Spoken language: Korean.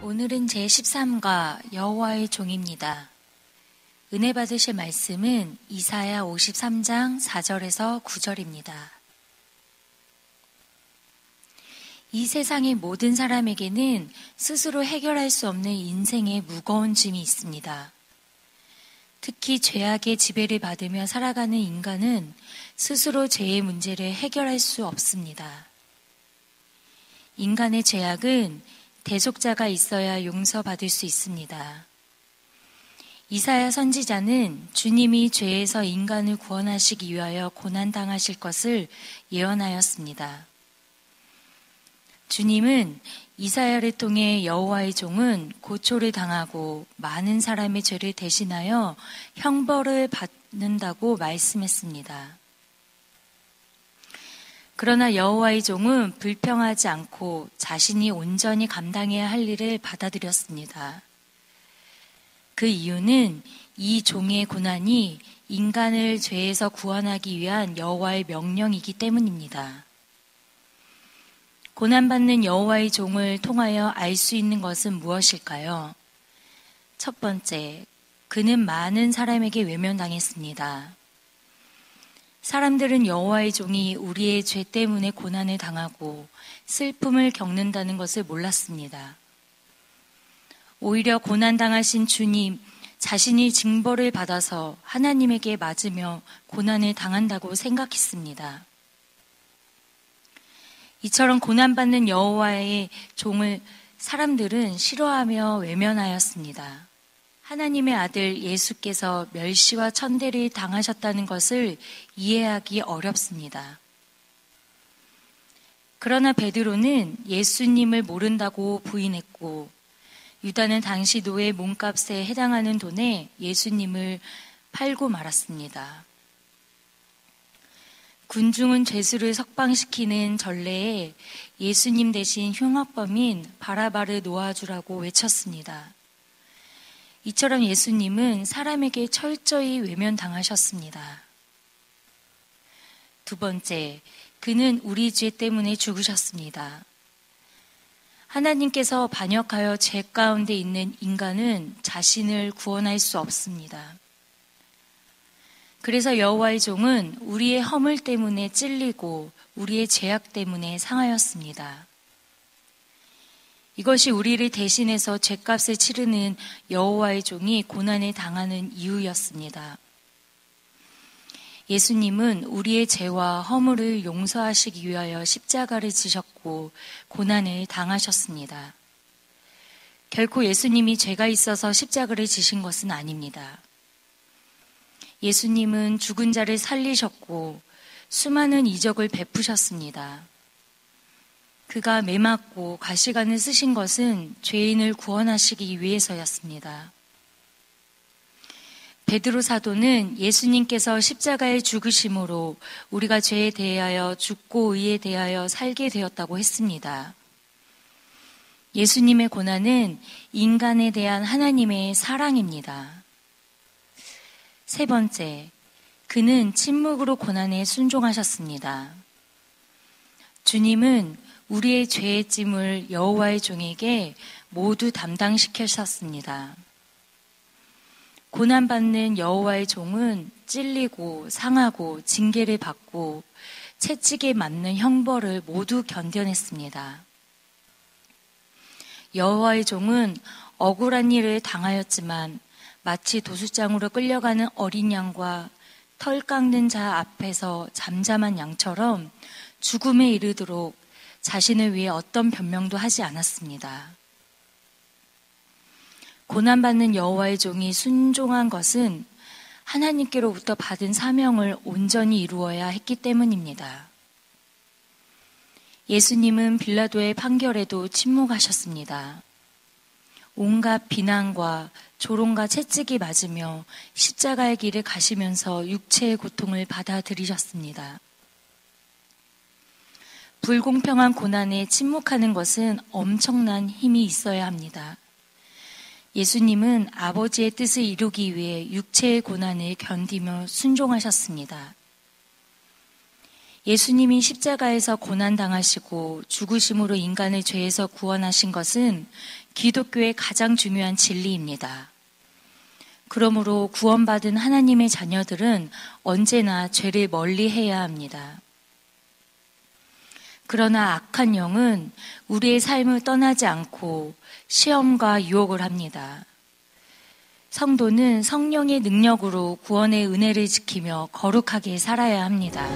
오늘은 제13과 여호와의 종입니다. 은혜 받으실 말씀은 이사야 53장 4절에서 9절입니다. 이 세상의 모든 사람에게는 스스로 해결할 수 없는 인생의 무거운 짐이 있습니다. 특히 죄악의 지배를 받으며 살아가는 인간은 스스로 죄의 문제를 해결할 수 없습니다. 인간의 죄악은 대속자가 있어야 용서받을 수 있습니다. 이사야 선지자는 주님이 죄에서 인간을 구원하시기 위하여 고난당하실 것을 예언하였습니다. 주님은 이사야를 통해 여호와의 종은 고초를 당하고 많은 사람의 죄를 대신하여 형벌을 받는다고 말씀했습니다. 그러나 여호와의 종은 불평하지 않고 자신이 온전히 감당해야 할 일을 받아들였습니다. 그 이유는 이 종의 고난이 인간을 죄에서 구원하기 위한 여호와의 명령이기 때문입니다. 고난받는 여호와의 종을 통하여 알 수 있는 것은 무엇일까요? 첫 번째, 그는 많은 사람에게 외면당했습니다. 사람들은 여호와의 종이 우리의 죄 때문에 고난을 당하고 슬픔을 겪는다는 것을 몰랐습니다. 오히려 고난당하신 주님 자신이 징벌을 받아서 하나님에게 맞으며 고난을 당한다고 생각했습니다. 이처럼 고난받는 여호와의 종을 사람들은 싫어하며 외면하였습니다. 하나님의 아들 예수께서 멸시와 천대를 당하셨다는 것을 이해하기 어렵습니다. 그러나 베드로는 예수님을 모른다고 부인했고 유다는 당시 노예 몸값에 해당하는 돈에 예수님을 팔고 말았습니다. 군중은 죄수를 석방시키는 전례에 예수님 대신 흉악범인 바라바를 놓아주라고 외쳤습니다. 이처럼 예수님은 사람에게 철저히 외면당하셨습니다. 두 번째, 그는 우리 죄 때문에 죽으셨습니다. 하나님께서 반역하여 죄 가운데 있는 인간은 자신을 구원할 수 없습니다. 그래서 여호와의 종은 우리의 허물 때문에 찔리고 우리의 죄악 때문에 상하였습니다. 이것이 우리를 대신해서 죄값을 치르는 여호와의 종이 고난을 당하는 이유였습니다. 예수님은 우리의 죄와 허물을 용서하시기 위하여 십자가를 지셨고 고난을 당하셨습니다. 결코 예수님이 죄가 있어서 십자가를 지신 것은 아닙니다. 예수님은 죽은 자를 살리셨고 수많은 이적을 베푸셨습니다. 그가 매맞고 가시관을 쓰신 것은 죄인을 구원하시기 위해서였습니다. 베드로 사도는 예수님께서 십자가에 죽으심으로 우리가 죄에 대하여 죽고 의에 대하여 살게 되었다고 했습니다. 예수님의 고난은 인간에 대한 하나님의 사랑입니다. 세 번째, 그는 침묵으로 고난에 순종하셨습니다. 주님은 우리의 죄의 짐을 여호와의 종에게 모두 담당시키셨습니다. 고난받는 여호와의 종은 찔리고 상하고 징계를 받고 채찍에 맞는 형벌을 모두 견뎌냈습니다. 여호와의 종은 억울한 일을 당하였지만 마치 도수장으로 끌려가는 어린 양과 털 깎는 자 앞에서 잠잠한 양처럼 죽음에 이르도록 자신을 위해 어떤 변명도 하지 않았습니다. 고난받는 여호와의 종이 순종한 것은 하나님께로부터 받은 사명을 온전히 이루어야 했기 때문입니다. 예수님은 빌라도의 판결에도 침묵하셨습니다. 온갖 비난과 조롱과 채찍이 맞으며 십자가의 길을 가시면서 육체의 고통을 받아들이셨습니다. 불공평한 고난에 침묵하는 것은 엄청난 힘이 있어야 합니다. 예수님은 아버지의 뜻을 이루기 위해 육체의 고난을 견디며 순종하셨습니다. 예수님이 십자가에서 고난당하시고 죽으심으로 인간을 죄에서 구원하신 것은 기독교의 가장 중요한 진리입니다. 그러므로 구원받은 하나님의 자녀들은 언제나 죄를 멀리해야 합니다. 그러나 악한 영은 우리의 삶을 떠나지 않고 시험과 유혹을 합니다. 성도는 성령의 능력으로 구원의 은혜를 지키며 거룩하게 살아야 합니다.